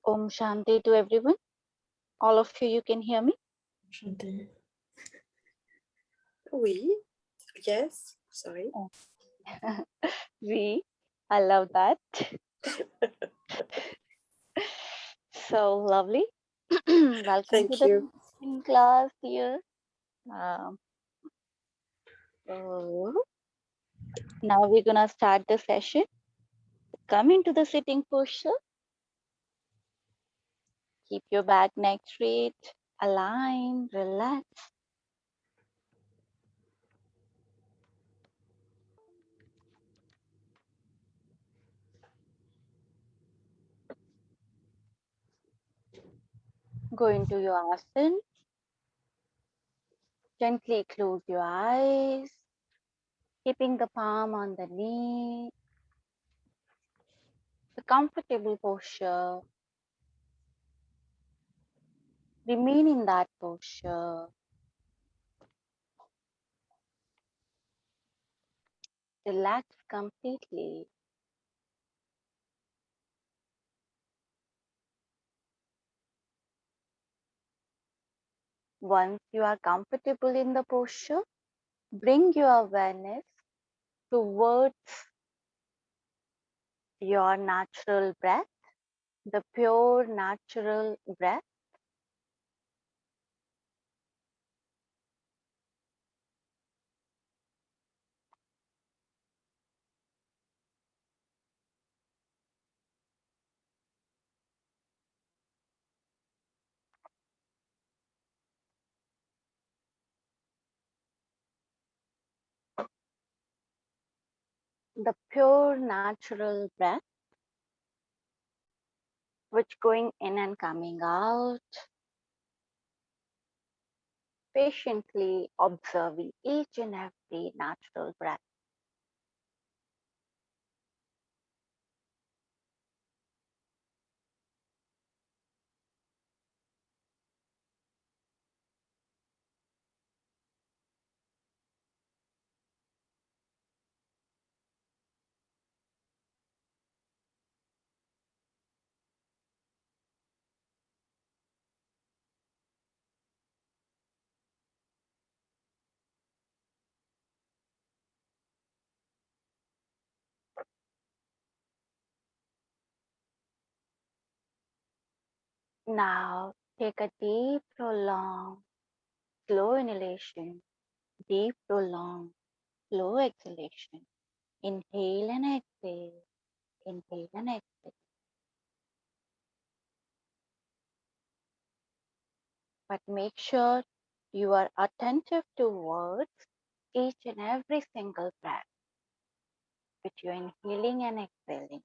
Om Shanti to everyone. All of you can hear me? Shanti. Oui. Yes. Sorry. Oh. We, I love that. So lovely. Welcome to Thank the you. teaching class here. Um, so now we're gonna start the session. Come into the sitting posture. Keep your back neck straight, align, relax. Go into your asana. Gently close your eyes, keeping the palm on the knee. The comfortable posture. Remain in that posture. Relax completely. Once you are comfortable in the posture, bring your awareness towards your natural breath, the pure natural breath. The pure natural breath, which going in and coming out, patiently observing each and every natural breath. Now take a deep, prolonged, slow inhalation, deep, prolonged, slow exhalation. Inhale and exhale. Inhale and exhale. But make sure you are attentive towards each and every single breath which you're inhaling and exhaling.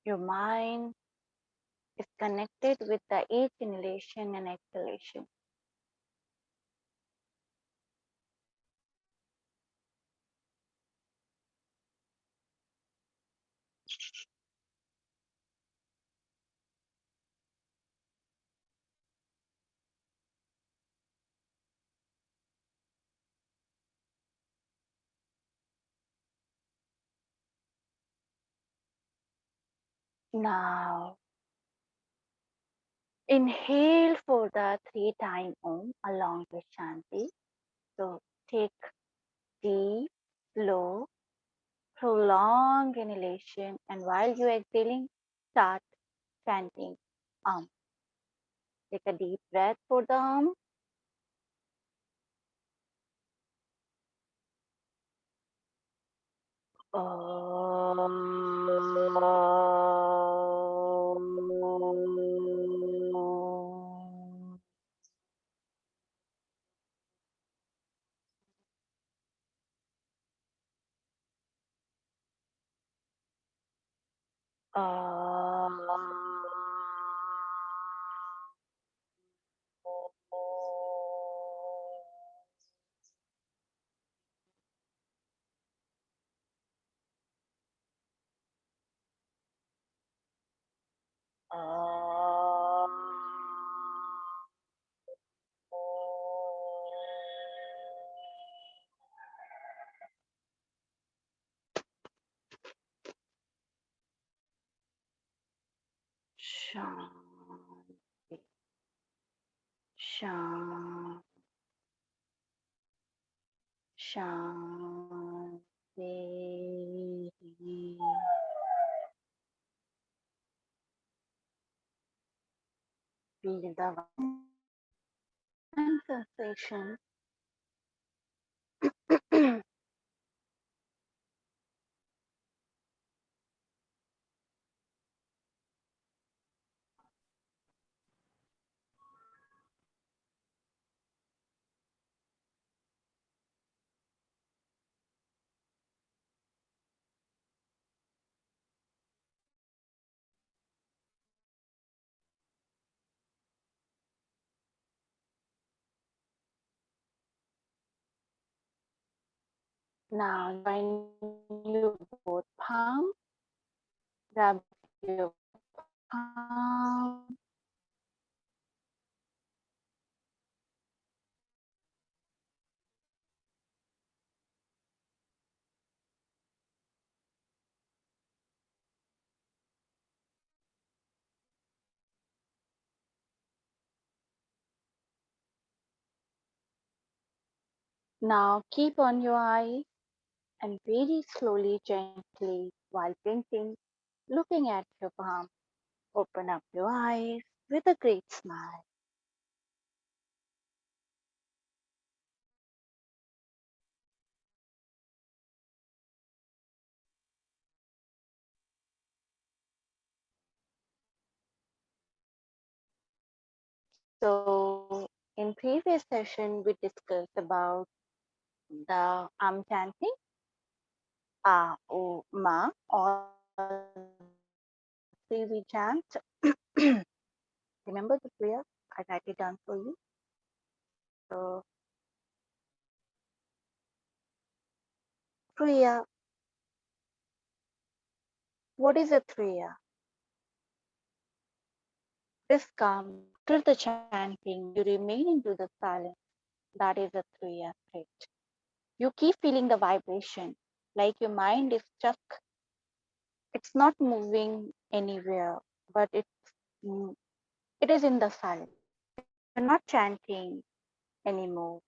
Your mind is connected with the each inhalation and exhalation. Now, inhale for the 3-time Om along with Shanti. So take deep, slow, prolonged inhalation, and while you exhaling, start chanting Om. Take a deep breath for the Om. Shanti, Shanti, Shanti. Feel the sensation. Now join your both palm, rub your palm, now keep on your eyes and very slowly, gently, while blinking, looking at your palm, open up your eyes with a great smile. So, in previous session, we discussed about the chanting, O, Ma, all three we chant. Remember the prayer? I write it down for you. So, prayer. What is a prayer? This calm after the chanting, you remain into the silence. That is a prayer state. You keep feeling the vibration, like your mind is stuck. It's not moving anywhere, but mm, it is in the silence. You're not chanting anymore,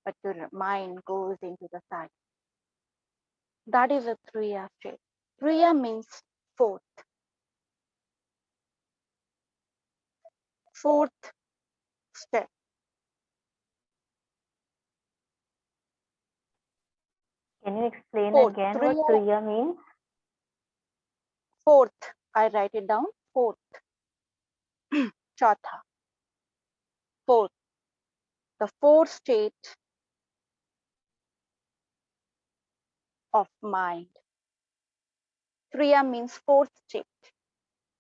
but your mind goes into the silence. That is a Kriya state. Kriya means fourth, fourth step. Can you explain Fourth, again what Kriya, Kriya means? fourth. I write it down. Fourth, Chautha. Fourth, the fourth state of mind. Kriya means fourth state.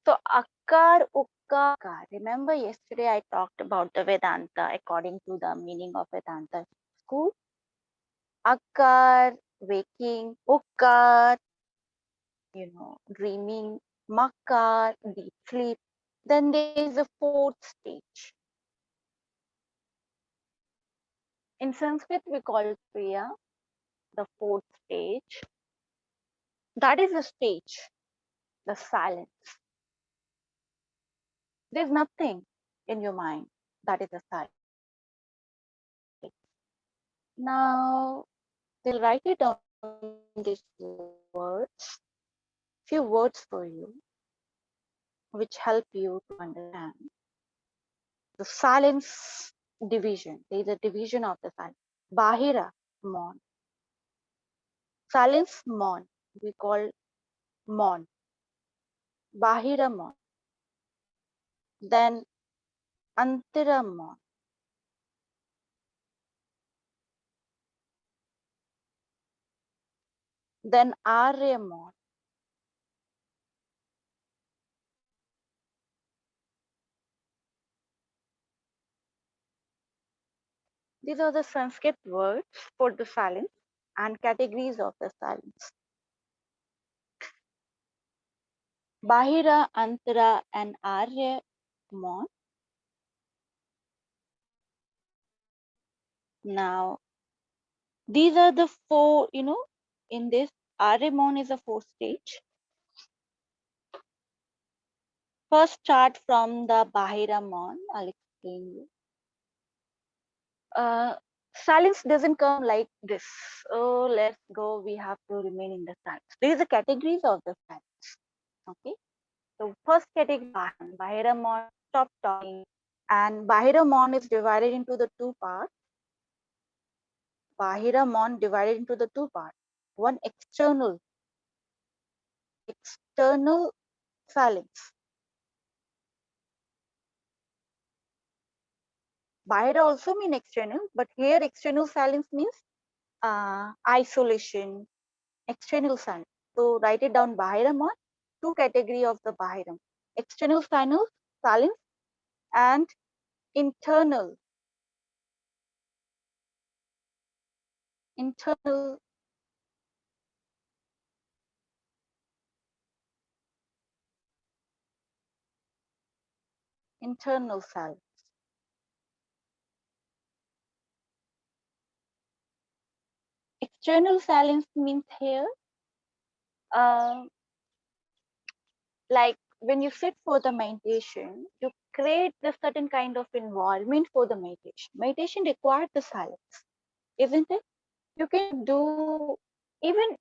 So Akar, Ukkar. Remember yesterday I talked about the Vedanta according to the meaning of Vedanta school. Akar, waking, Ukkar, dreaming, Makar, deep sleep. Then there is a fourth stage. In Sanskrit, we call it Kriya, the fourth stage. That is the stage, the silence. There's nothing in your mind. That is the silence. Now, they'll write it down these words, few words for you, which help you to understand the silence division. There is a division of the silence. Bahira, mon. Silence, mon. We call mon. Bahira, mon. Then antira, mon. Then arya, mon. These are the Sanskrit words for the silence and categories of the silence. Bahira, Antara, and Arya Mon. Now, these are the four, in this Arya Mon is a 4 stage. First start from the Bahira Mon. I'll explain you. Silence doesn't come like this. Oh, let's go. We have to remain in the silence. These are the categories of the silence. Okay. So first category, Bahira Mon, stop talking. And Bahira Mon is divided into the two parts. Bahira Mon divided into the two parts. One external silence. Bahira also mean external, but here external silence means isolation, external silence. So write it down, Bahira Mon, two category of the Bahiram. External silence and internal internal silence. External silence means here, like when you sit for the meditation, you create a certain kind of environment for the meditation. Meditation requires the silence, isn't it? You can do even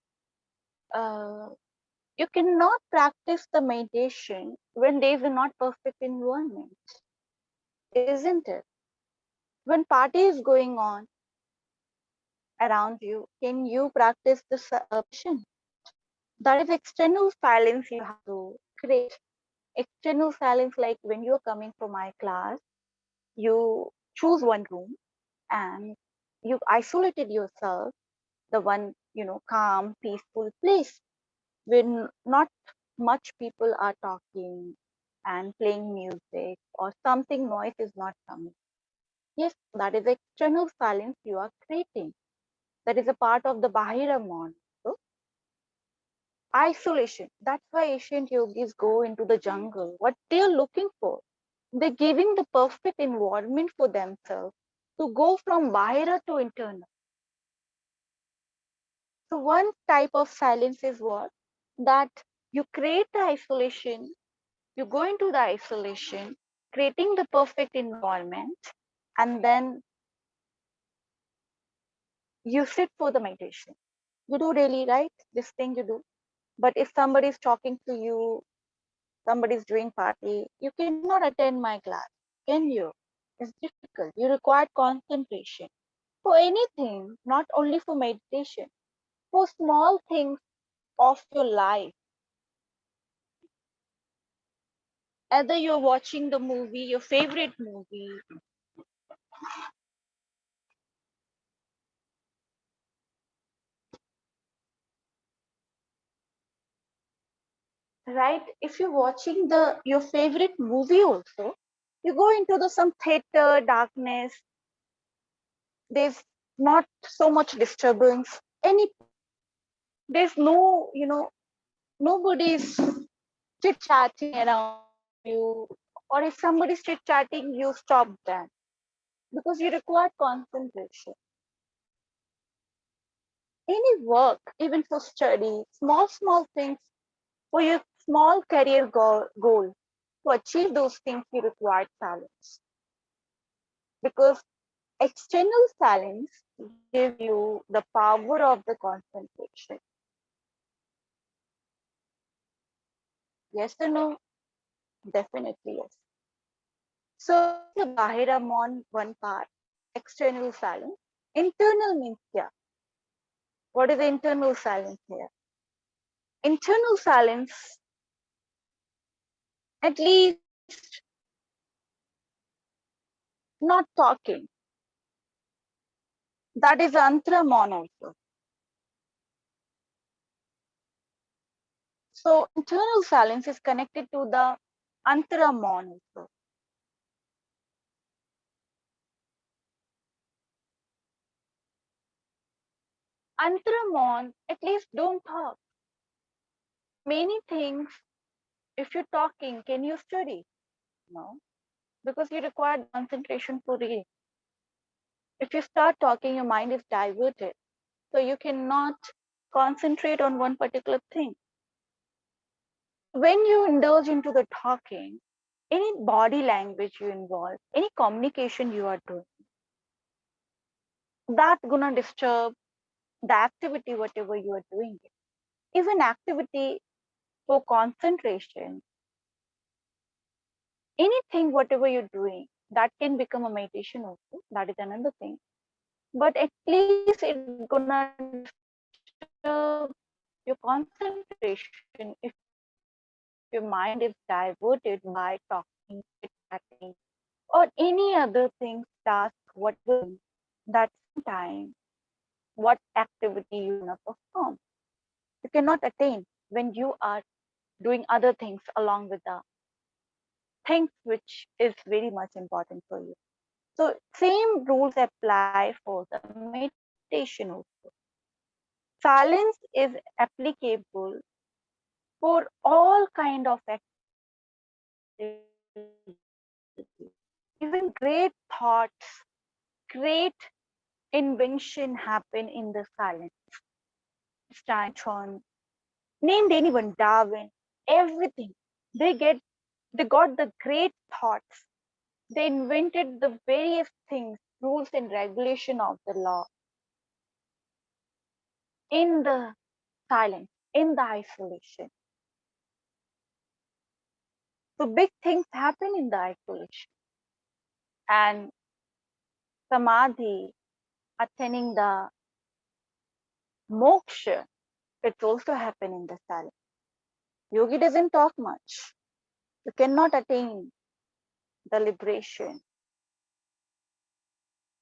you cannot practice the meditation when there is a not perfect environment, isn't it? When party is going on around you, can you practice the meditation? That is external silence you have to create. External silence, like when you're coming from my class, you choose one room and you isolated yourself, the one, calm, peaceful place when not much people are talking and playing music or something noise is not coming. Yes, that is external silence you are creating. That is a part of the Bahira Mon. So, isolation. That's why ancient yogis go into the jungle. What they are looking for, they're giving the perfect environment for themselves to go from Bahira to internal. So one type of silence is what? That you create the isolation, you go into the isolation, creating the perfect environment, and then you sit for the meditation. You do daily, right? This thing you do. But if somebody is talking to you, somebody is doing party, you cannot attend my class, can you? It's difficult. You require concentration for anything, not only for meditation, for small things of your life. Either you're watching the movie, your favorite movie, right? If you're watching your favorite movie also, you go into the some theater, darkness, there's not so much disturbance. There's no, nobody's chit chatting around you, or if somebody's chit chatting, you stop that because you require concentration. Any work, even for study, small things for your small career goal. To achieve those things, you require silence because external silence give you the power of the concentration. Yes or no? Definitely yes. So the Bahira Mon one part, external silence. Internal means yeah. What is the internal silence here? Internal silence, at least not talking. That is Antara Mon also. So internal silence is connected to the Antara Mon also. Antramon, at least don't talk. Many things, if you're talking, can you study? No, because you require concentration for reading. If you start talking, your mind is diverted. So you cannot concentrate on one particular thing. When you indulge into the talking, any body language you involve, any communication you are doing, that gonna disturb the activity, whatever you are doing. Even activity for concentration, anything, whatever you're doing, that can become a meditation also. That is another thing. But at least it's gonna disturb your concentration if your mind is diverted by talking, chit-chatting, or any other things, task, whatever you're doing, that same time, what activity you wanna perform. You cannot attain when you are doing other things along with the things which is very much important for you. So same rules apply for the meditation also. Silence is applicable for all kind of activity. Even great thoughts, great invention happen in the silence. Einstein, named anyone, Darwin, everything. They get they got the great thoughts. They invented the various things, rules and regulation of the law in the silence, in the isolation. So big things happen in the isolation. And samadhi, attaining the moksha, it's also happen in the silence. Yogi doesn't talk much. You cannot attain the liberation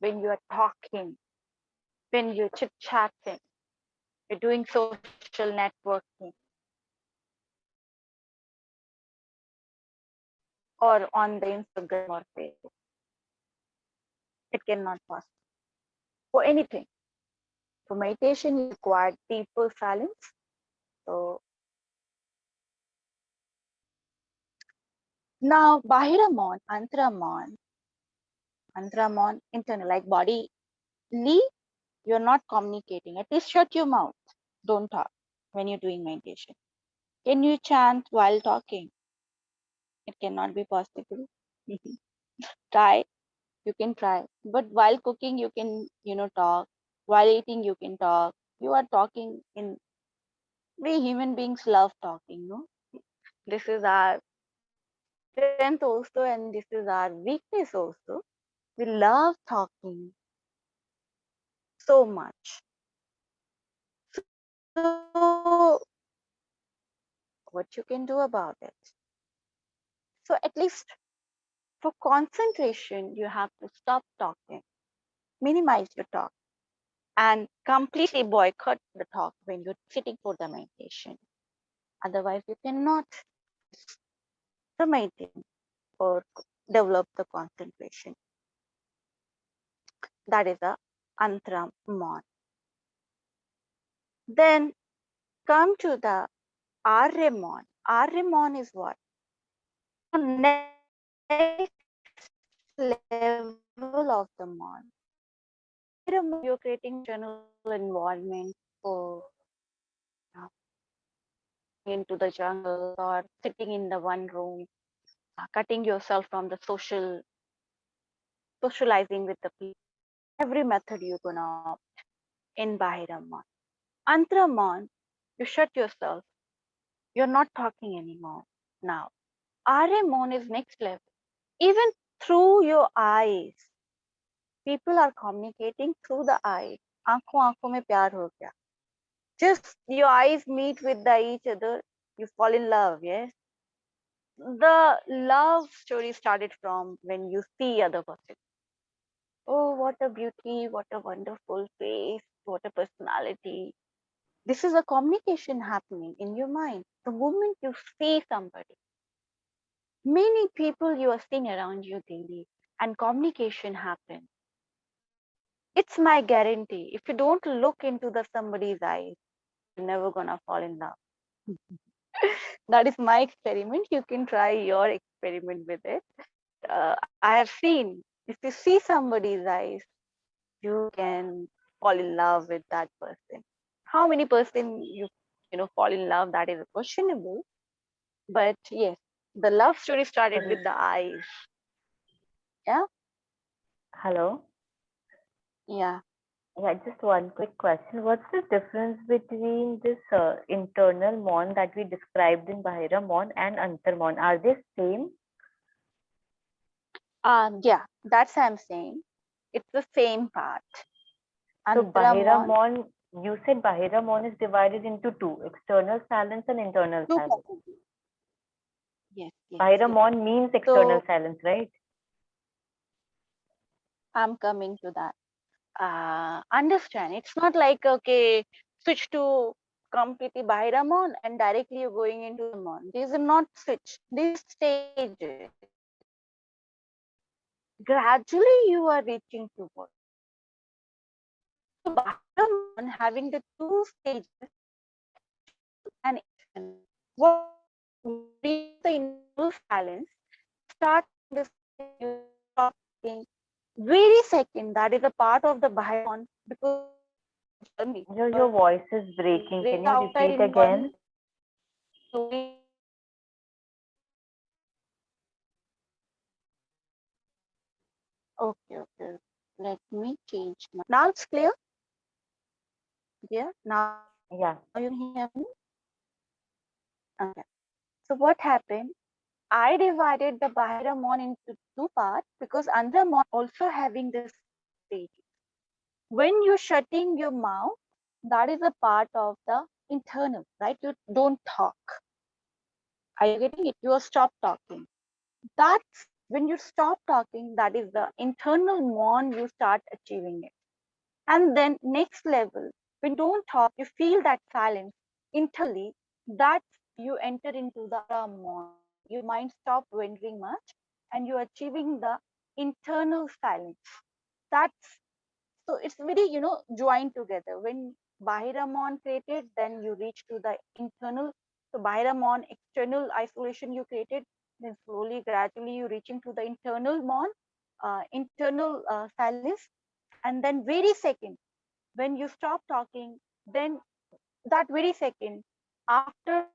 when you are talking, when you're chit-chatting, you're doing social networking, or on the Instagram or Facebook. It cannot pass for anything. For meditation, you require deeper silence. So now Bahiramon, Antramon, internal, like bodily, you're not communicating. At least shut your mouth. Don't talk when you're doing meditation. Can you chant while talking? It cannot be possible. Try, you can try. But while cooking, you can, talk. While eating, you can talk. You are talking in, we human beings love talking, no? This is our strength also, and this is our weakness also. We love talking so much. So, what you can do about it? So, at least for concentration, you have to stop talking, minimize your talk, and completely boycott the talk when you're sitting for the meditation. Otherwise, you cannot the meditation or develop the concentration. That is a antramon. Then come to the Aryamon. Aryamon is what? Next level of the mon. Aryamon, you're creating general environment for into the jungle or sitting in the one room, cutting yourself from the socializing with the people. Every method you're gonna opt in Bahiraman. Antramon, you shut yourself. You're not talking anymore now. Aryamon is next level. Even through your eyes, people are communicating through the eyes. आंखों आंखों में प्यार हो गया. Just your eyes meet with each other, you fall in love. Yes, the love story started from when you see other person. Oh, what a beauty! What a wonderful face! What a personality! This is a communication happening in your mind. The moment you see somebody, many people you are seeing around you daily, and communication happens. It's my guarantee. If you don't look into the somebody's eyes, you're never gonna fall in love. That is my experiment. You can try your experiment with it. I have seen, if you see somebody's eyes, you can fall in love with that person. How many person you fall in love, that is questionable. But yes, the love story started with the eyes. Yeah. Hello. Yeah. Yeah, just one quick question. What's the difference between this internal mon that we described in Bahira mon and Antarmon? Are they same? Yeah, that's what I'm saying. It's the same part. So Bahira Antramon, mon, you said Bahira mon is divided into two, external silence and internal two silence. parts. Yes, yes, Bahira yes. mon means external So silence, right? I'm coming to that. Understand, it's not like, okay, switch to completely Bhairamon and directly you're going into the Mon. These are not switch, these stages. Gradually you are reaching towards. So Bhairamon having the two stages and what reach the internal silence, start this you stop thinking very second, that is a part of the Bhairamon because journey. Your voice is breaking. Can Race you outside repeat in again? one slowly. Okay, okay. Let me change my. Now it's clear. Yeah. Now you can hear me. Yeah. Okay. So what happened? I divided the Bahiramon into two parts because Andramon also having this stage. When you're shutting your mouth, that is a part of the internal, right? You don't talk. Are you getting it? You stop talking. That's when you stop talking, that is the internal mon, you start achieving it. And then next level, when you don't talk, you feel that silence internally, that you enter into the mon. Your mind stop wandering much and you're achieving the internal silence. That's so it's very, joined together. When Bahiramon created, then you reach to the internal. So Bahiramon, external isolation you created, then slowly, gradually you reaching to the internal mon, internal silence. And then very second, when you stop talking, then that very second, after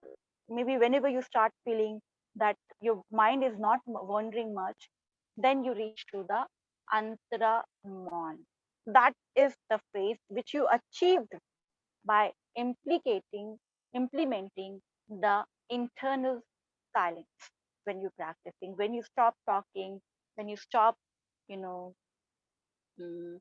maybe whenever you start feeling that your mind is not wandering much, then you reach to the Antramon. That is the phrase which you achieved by implementing the internal silence when you practicing, when you stop talking, when you stop, you know,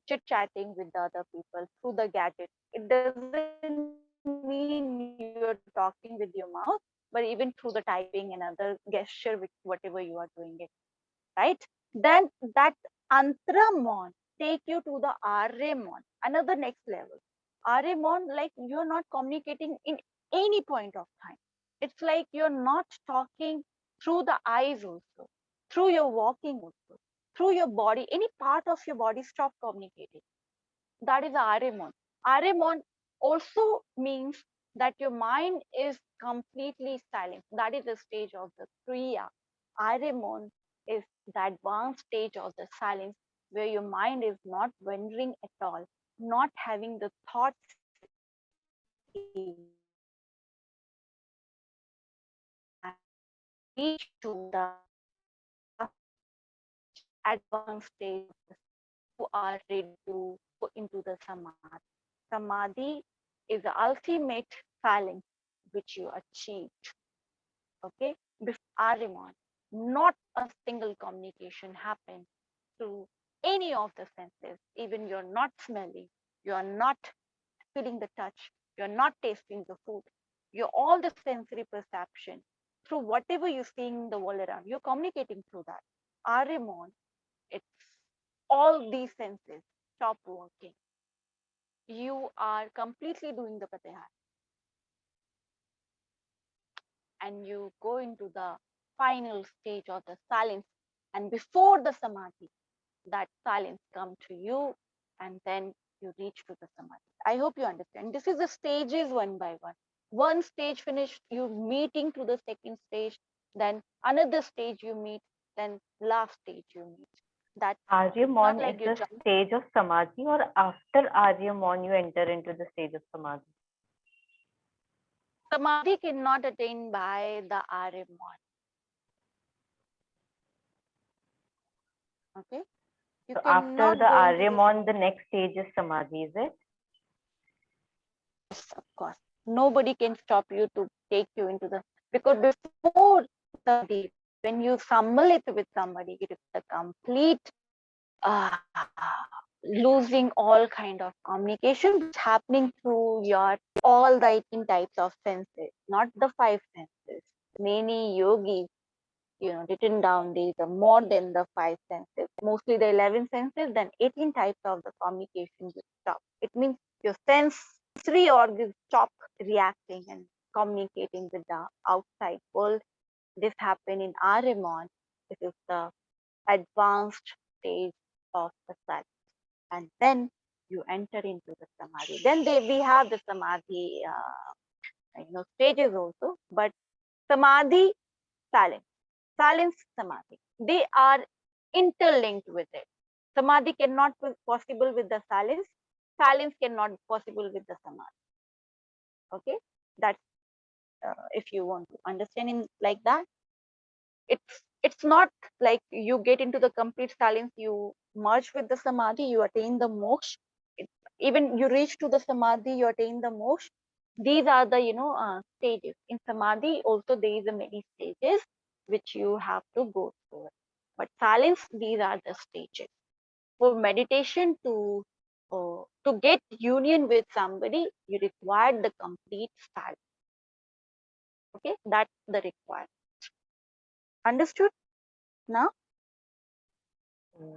chit chatting with the other people through the gadget. It doesn't mean you're talking with your mouth, but even through the typing and other gesture, with whatever you are doing it, right? Then that Antramon take you to the Aryamon, another next level. Aryamon, like you're not communicating in any point of time. It's like you're not talking through the eyes also, through your walking also, through your body, any part of your body stop communicating. That is Aryamon. Aryamon also means that your mind is completely silent. That is the stage of the Kriya. Aryamon is the advanced stage of the silence where your mind is not wandering at all, not having the thoughts and reach to the last advanced stage of the you are ready to go into the samadhi. Samadhi is the ultimate silence which you achieved. Okay, before Arimon, not a single communication happened through any of the senses. Even you're not smelling, you're not feeling the touch, you're not tasting the food. You're all the sensory perception through whatever you're seeing in the world around. You're communicating through that. Arimon, it's all these senses stop working. You are completely doing the pratihara and you go into the final stage of the silence. And before the samadhi, that silence come to you and then you reach to the samadhi. I hope you understand. This is the stages one by one. One stage finished, you meeting to the second stage, then another stage you meet, then last stage you meet. That Arya it's not Mon like is you the jump. stage of Samadhi, or after Arya Mon you enter into the stage of Samadhi? Samadhi cannot attain by the Arya-Mon. Okay, you So after cannot the go into Arya this. Mon, the next stage is Samadhi, is it? Of course, nobody can stop you to take you into the, because before Samadhi, when you summel it with somebody, it is the complete uh, losing all kind of communication which happening through your all the 18 types of senses, not the 5 senses. Many yogis, written down these are more than the 5 senses, mostly the 11 senses, then 18 types of the communication will stop. It means your sensory organs stop reacting and communicating with the outside world. This happen in Arimon. This is the advanced stage of the self, and then you enter into the samadhi. Then we have the samadhi, stages also, but samadhi, silence, silence, samadhi. They are interlinked with it. Samadhi cannot be possible with the silence. Silence cannot be possible with the samadhi. Okay, that's if you want to understand in like that. It's not like you get into the complete silence, you merge with the samadhi, you attain the moksha. Even you reach to the samadhi, you attain the moksha. These are the stages. In samadhi also there is a many stages which you have to go through. But silence, these are the stages. For meditation to get union with somebody, you require the complete silence. Okay, that's the requirement. Understood now?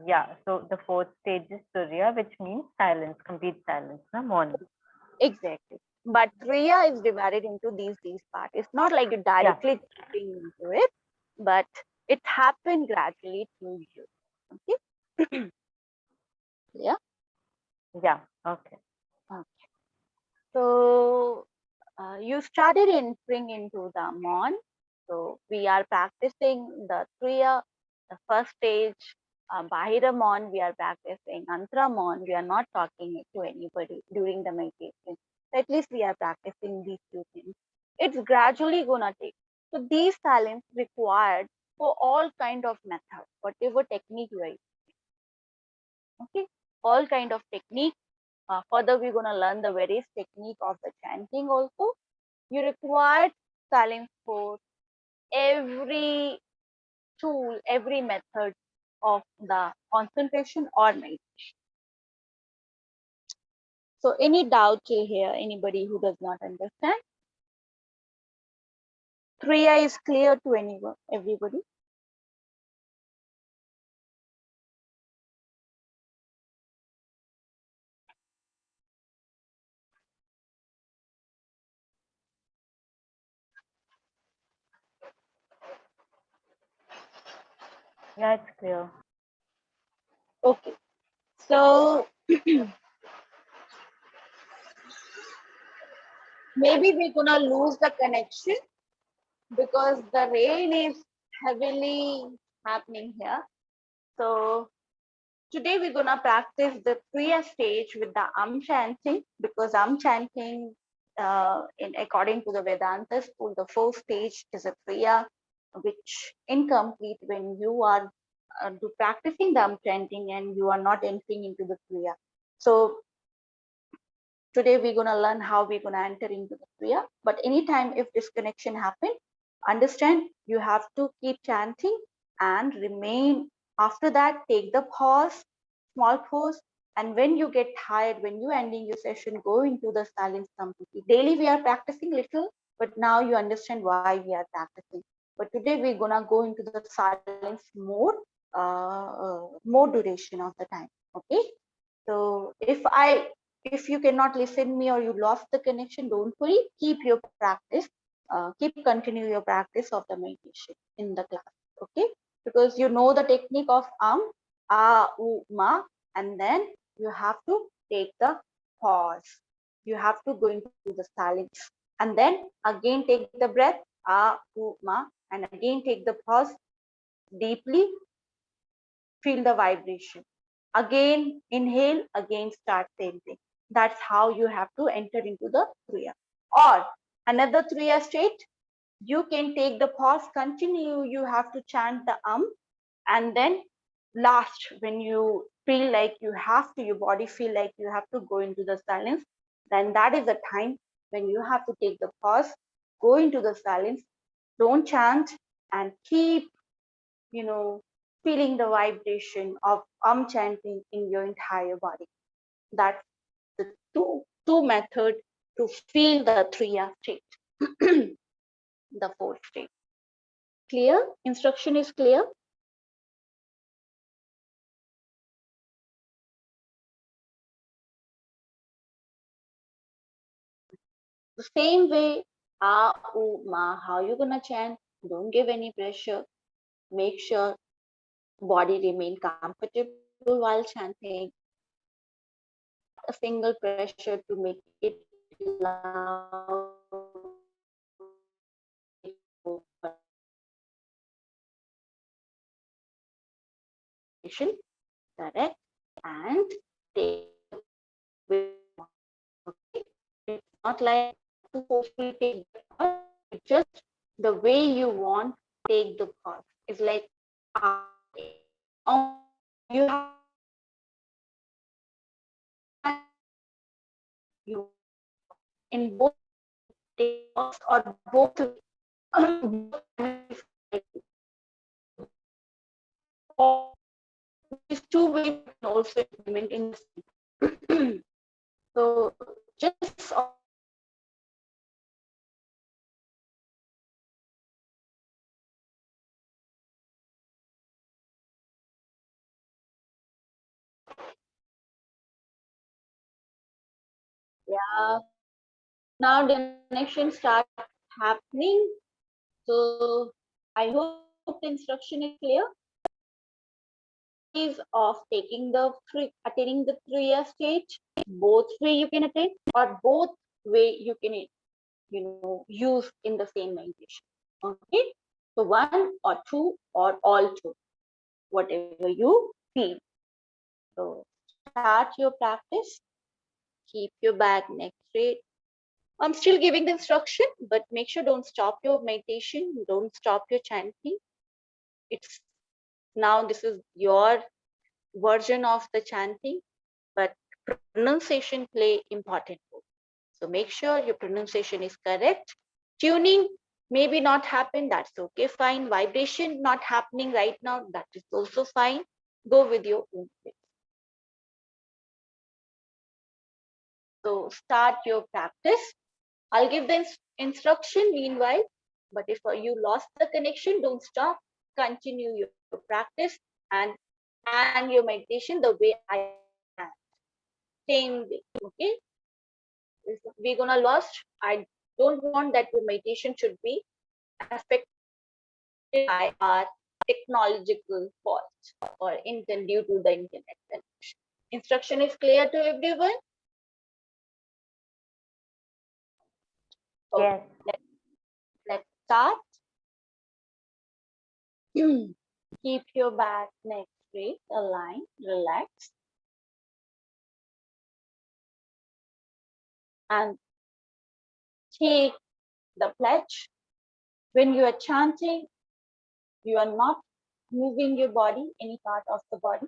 Yeah. So the fourth stage is Surya, which means silence, complete silence, na Mon. Exactly. But Kriya is divided into these parts. It's not like you directly jumping into it, but it happened gradually through you. Okay. Yeah. Yeah. Okay. Okay. So you started entering into the Mon. So we are practicing the Kriya, the first stage, Bahira Mon, we are practicing Antra Mon. We are not talking to anybody during the meditation. At least we are practicing these two things. It's gradually gonna take. So these silence required for all kind of methods, whatever technique you are using. Okay, all kind of technique. Further, we're gonna learn the various technique of the chanting also. You require silence for every tool, every method of the concentration or meditation. So any doubt here, anybody who does not understand? Kriya is clear to anyone, everybody? Yeah, it's clear. Okay. So maybe we're gonna lose the connection because the rain is heavily happening here. So today we're gonna practice the Kriya stage with the chanting, because chanting, in according to the Vedanta school, the fourth stage is a Kriya, which incomplete when you are practicing the chanting and you are not entering into the Kriya. So today we're gonna learn how we're gonna enter into the Kriya. But anytime if disconnection happen, understand you have to keep chanting and remain. After that, take the pause, small pause, and when you get tired, when you ending your session, go into the silence completely. Daily we are practicing little, but now you understand why we are practicing. But today we're gonna go into the silence more duration of the time. Okay. So if you cannot listen me or you lost the connection, don't worry. Keep your practice. Keep continue your practice of the meditation in the class. Okay, because you know the technique of a, u, ma, and then you have to take the pause. You have to go into the silence. And then again take the breath, ma, and again take the pause deeply, feel the vibration. Again, inhale, again start same thing. That's how you have to enter into the Turiya. Or another Turiya state, you can take the pause, continue, you have to chant the and then last, when you feel like you have to, your body feel like you have to go into the silence, then that is the time when you have to take the pause, go into the silence, don't chant, and keep, you know, feeling the vibration of chanting in your entire body. That's the two method to feel the Triya state, the fourth state. Clear? Instruction is clear? The same way, ma, how you gonna chant? Don't give any pressure. Make sure body remain comfortable while chanting. Not a single pressure to make it loud. Correct, and take okay. It's not like to forcefully take the pause. It's just the way you want take the pause. It's like you have you in both take pause or both these two ways you can also implement in the so just yeah, now the connection start happening. So I hope the instruction is clear. Is of taking the attaining the Kriya stage. Both way you can attain, or both way you can, use in the same meditation. Okay, so one or two or all two, whatever you feel. So start your practice. Keep your back neck straight. I'm still giving the instruction, but make sure don't stop your meditation. Don't stop your chanting. It's now this is your version of the chanting, but pronunciation play important role. So make sure your pronunciation is correct. Tuning maybe not happen, that's okay, fine. Vibration not happening right now, that is also fine. Go with your own pace. So start your practice. I'll give the instruction meanwhile, but if you lost the connection, don't stop. Continue your practice and your meditation the way I am. Same way, okay? If we're gonna lost, I don't want that your meditation should be affected by our technological fault or due to the internet connection. Instruction is clear to everyone? Okay, Yes. let's start. Keep your back, neck straight, align, relax, and take the pledge. When you are chanting, you are not moving your body, any part of the body.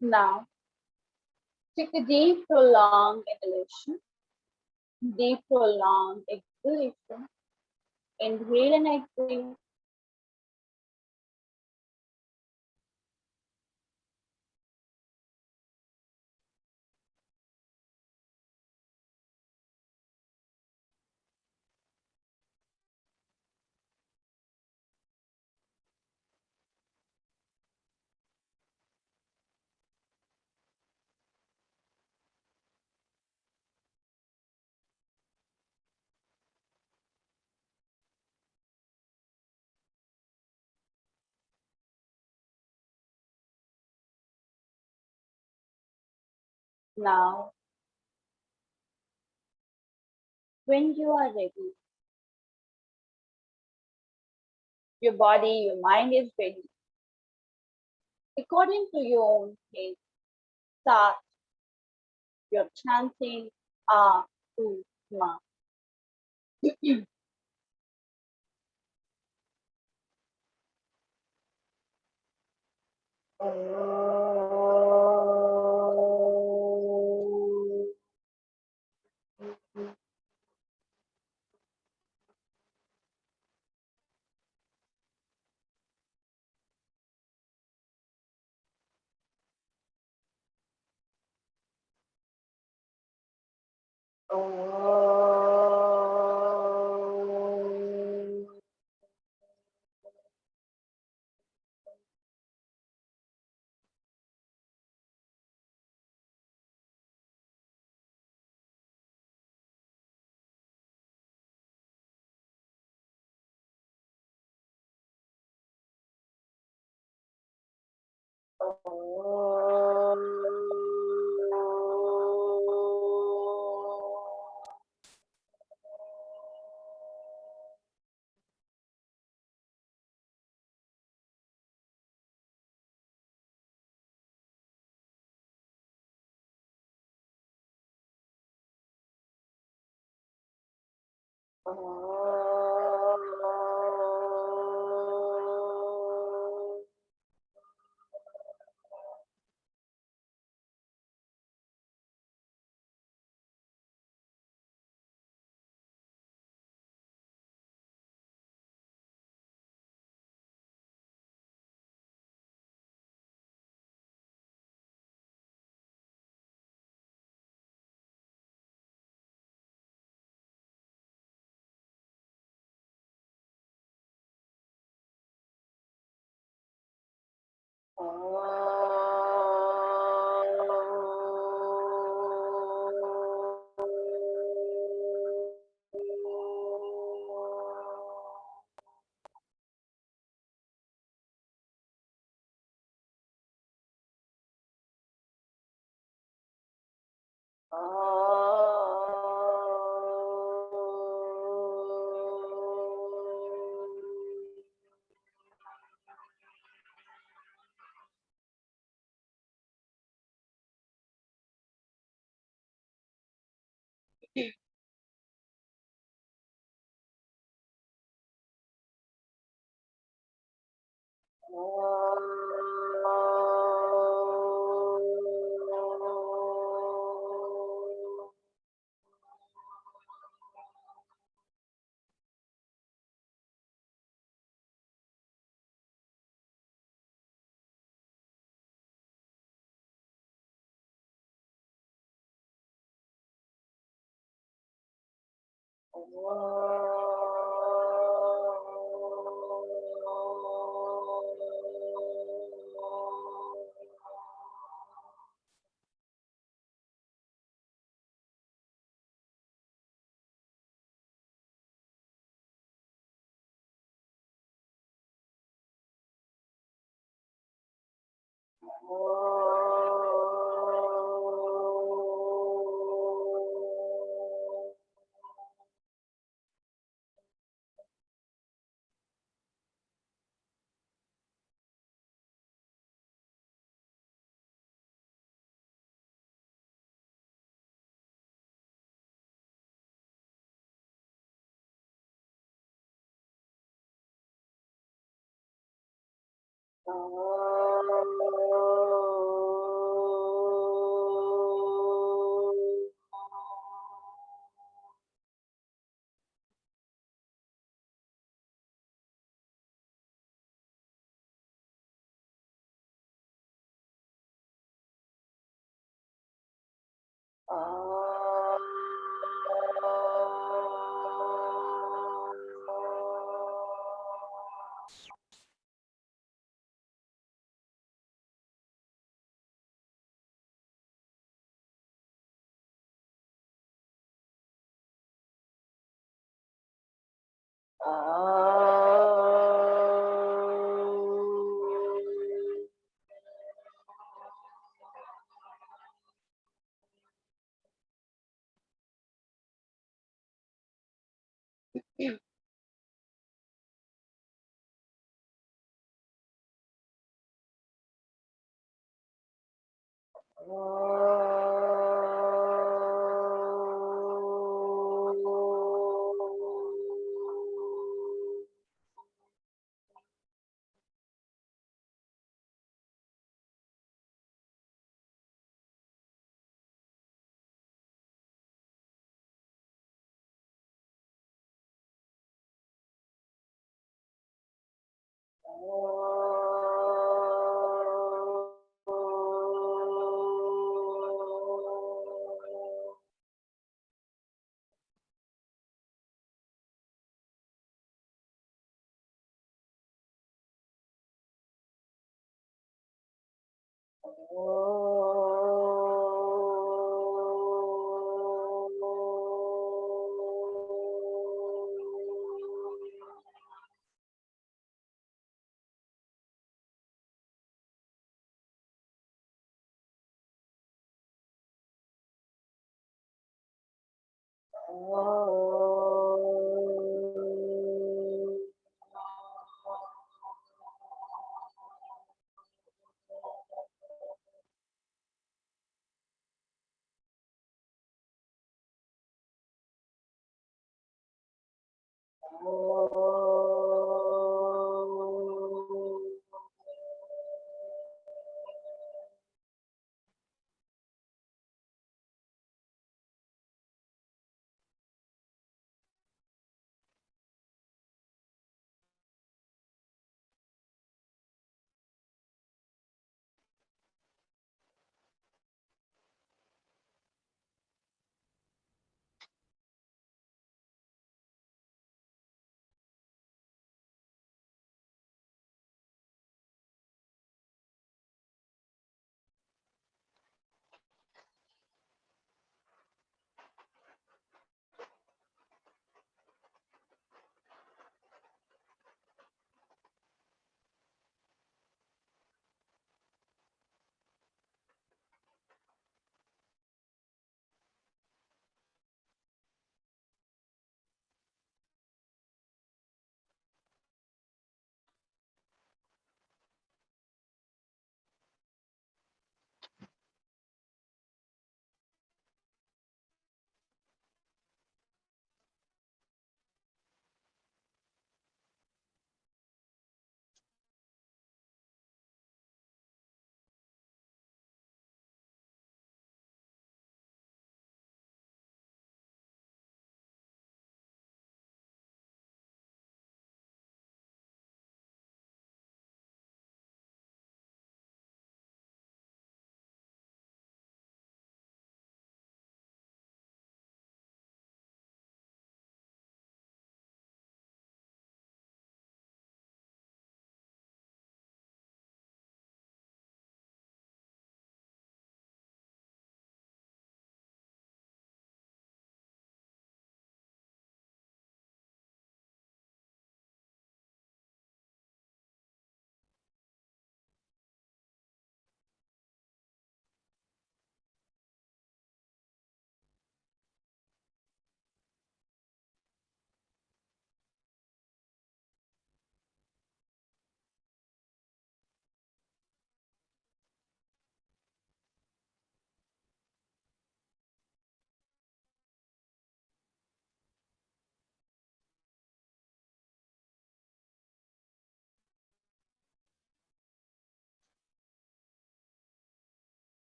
Now, take a deep, prolonged inhalation, deep, prolonged exhalation. Inhale and exhale. Now, when you are ready, your body, your mind is ready. According to your own pace, start your chanting Ah, U, Ma.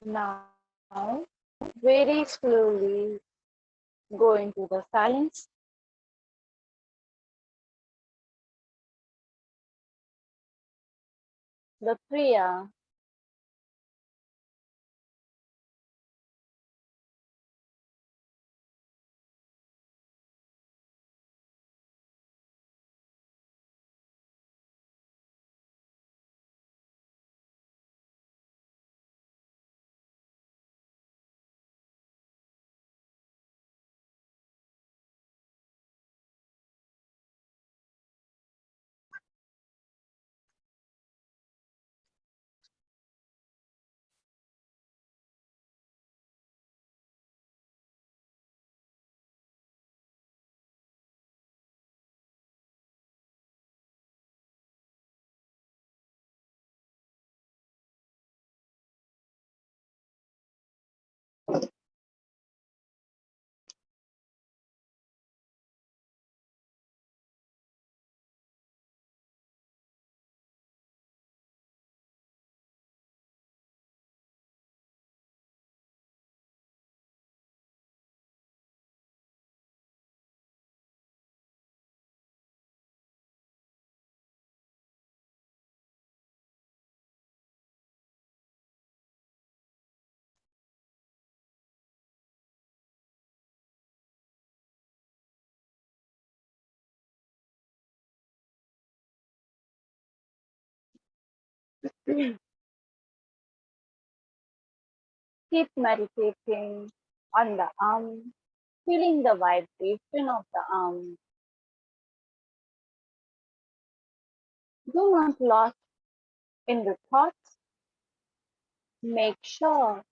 Now, very slowly go into the silence. The Kriya. Keep meditating on the arm, feeling the vibration of the arm. Do not lost in the thoughts. Make sure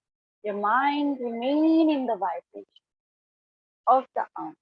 your mind remain in the vibration of the arm.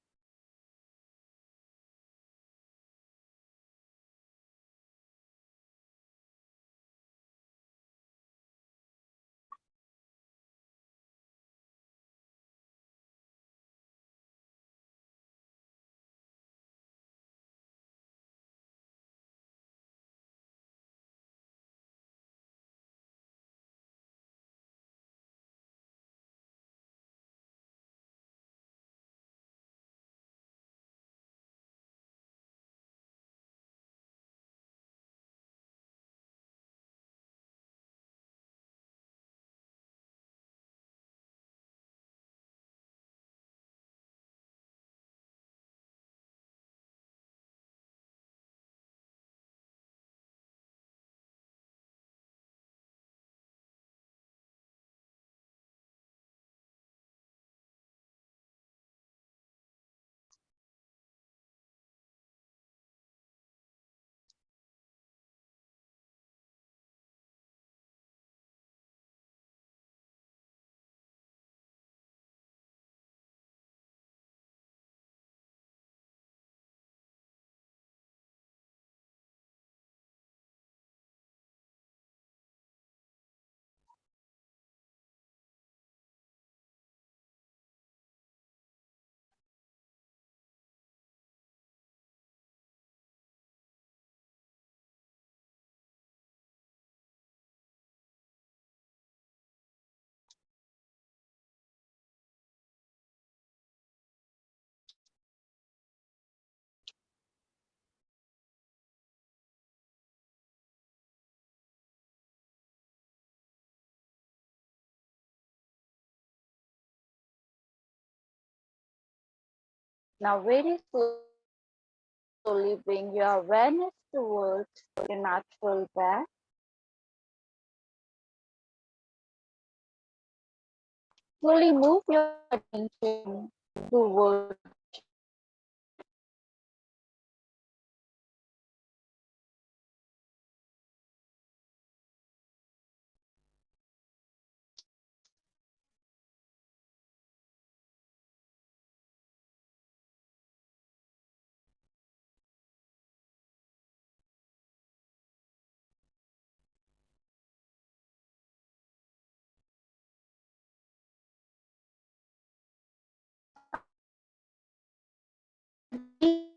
Now very slowly bring your awareness towards your natural breath. Slowly move your attention towards deep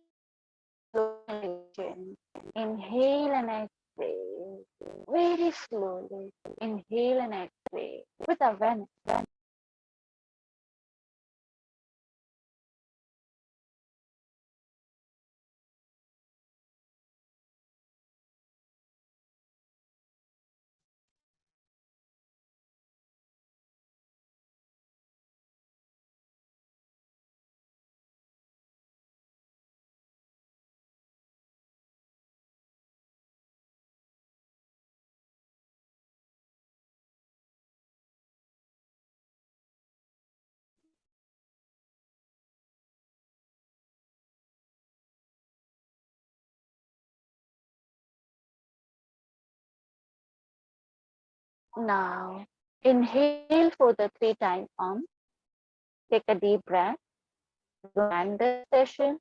inhalation. Inhale and exhale. Very very slowly inhale and exhale with awareness. Now, inhale for the 3 times on. Take a deep breath. End the session.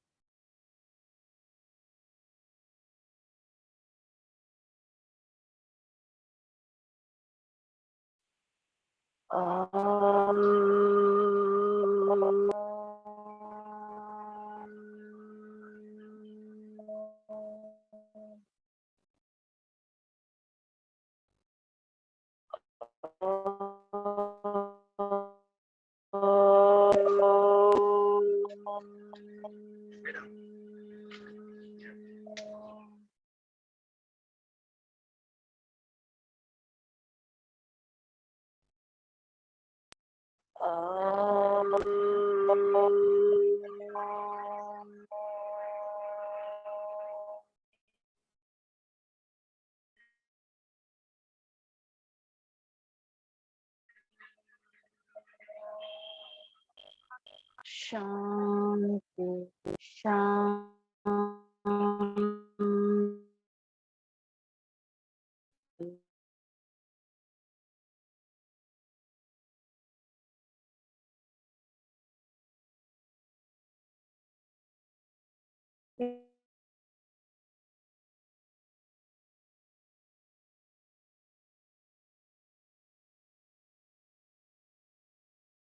Shanti, Shanti.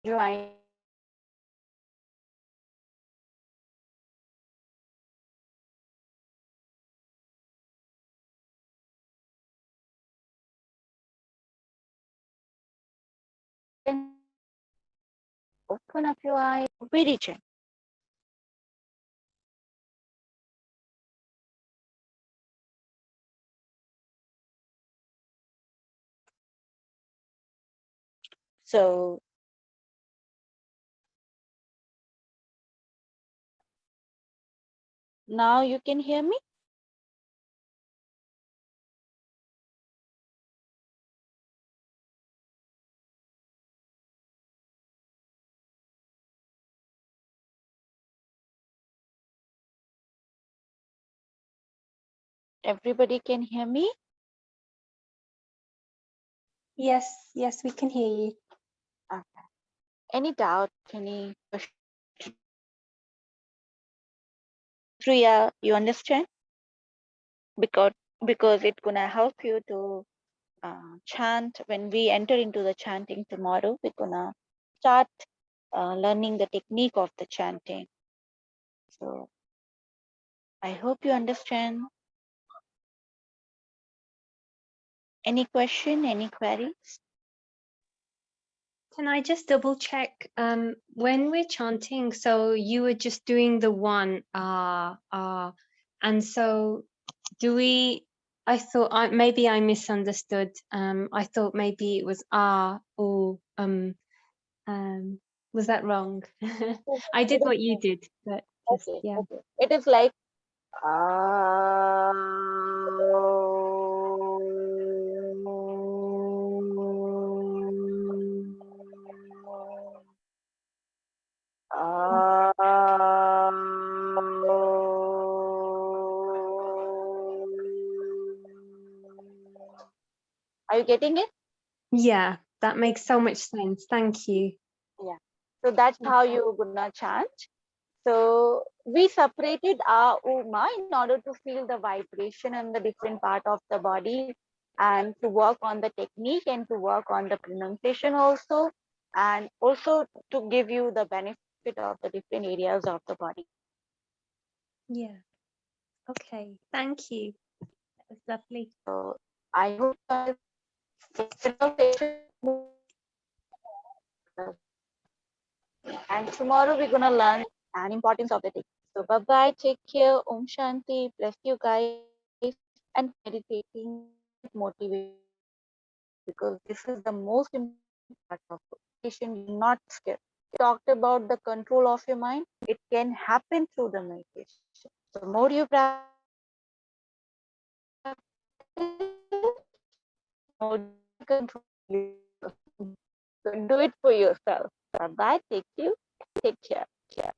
Join. Open up your eyes. Very gentle. So now you can hear me? Everybody can hear me? Yes, yes, we can hear you. Okay. Any doubt? Any question? Priya, you understand? Because it's gonna help you to chant. When we enter into the chanting tomorrow, we're gonna start learning the technique of the chanting. So I hope you understand. Any question, any queries? Can I just double check? When we're chanting, so you were just doing the one and so do we? I thought maybe I misunderstood. I thought maybe it was or was that wrong? I did what you did, but just Okay, yeah. okay. It is like Are you getting it? Yeah, that makes so much sense. Thank you. Yeah. So that's how you're gonna chant. So we separated our Uma in order to feel the vibration and the different part of the body, and to work on the technique and to work on the pronunciation also, and also to give you the benefit of the different areas of the body. Yeah. Okay. Thank you. That was lovely. So I hope you understand And tomorrow we're gonna learn an importance of the day. So bye bye, take care, Om Shanti, bless you guys, and meditating motivation because this is the most important part of meditation. You're not scared. Talked about the control of your mind. It can happen through the meditation. The more you practice, more you control yourself. So do it for yourself. Bye bye. Take care.